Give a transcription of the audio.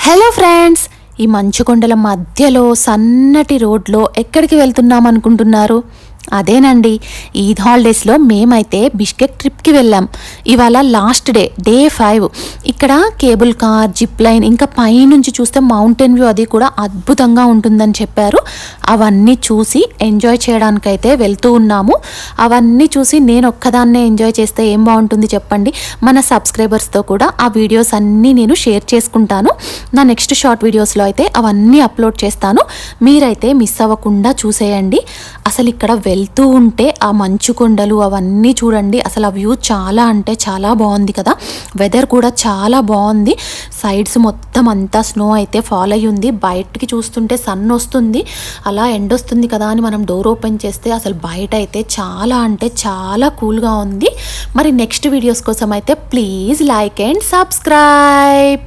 Hello friends, ఈ మంచుకొండల మధ్యలో సన్నటి రోడ్లో ఎక్కడికి వెళ్తున్నాం అనుకుంటున్నారు? అదేనండి, ఈద్ హాలిడేస్లో మేమైతే బిష్కెట్ ట్రిప్కి వెళ్ళాం. ఇవాళ లాస్ట్ డే 5. ఇక్కడ కేబుల్ కార్, జిప్ లైన్, ఇంకా పైనుంచి చూస్తే మౌంటైన్ వ్యూ అది కూడా అద్భుతంగా ఉంటుందని చెప్పారు. అవన్నీ చూసి ఎంజాయ్ చేయడానికైతే వెళ్తూ ఉన్నాము. అవన్నీ చూసి నేను ఒక్కదాన్నే ఎంజాయ్ చేస్తే ఏం బాగుంటుంది చెప్పండి. మన సబ్స్క్రైబర్స్తో కూడా ఆ వీడియోస్ అన్నీ నేను షేర్ చేసుకుంటాను. నా నెక్స్ట్ షార్ట్ వీడియోస్లో అయితే అవన్నీ అప్లోడ్ చేస్తాను. మీరైతే మిస్ అవ్వకుండా చూసేయండి. అసలు ఇక్కడ వెళ్తూ ఉంటే ఆ మంచు కొండలు అవన్నీ చూడండి. అసలు ఆ వ్యూ చాలా అంటే చాలా బాగుంది కదా. వెదర్ కూడా చాలా బాగుంది. సైడ్స్ మొత్తం అంతా స్నో అయితే ఫాల్ అయ్యి ఉంది. బయటికి చూస్తుంటే సన్ వస్తుంది, అలా ఎండ వస్తుంది కదా అని మనం డోర్ ఓపెన్ చేస్తే అసలు బయట అయితే చాలా అంటే చాలా కూల్గా ఉంది. మరి నెక్స్ట్ వీడియోస్ కోసం అయితే ప్లీజ్ లైక్ అండ్ సబ్స్క్రైబ్.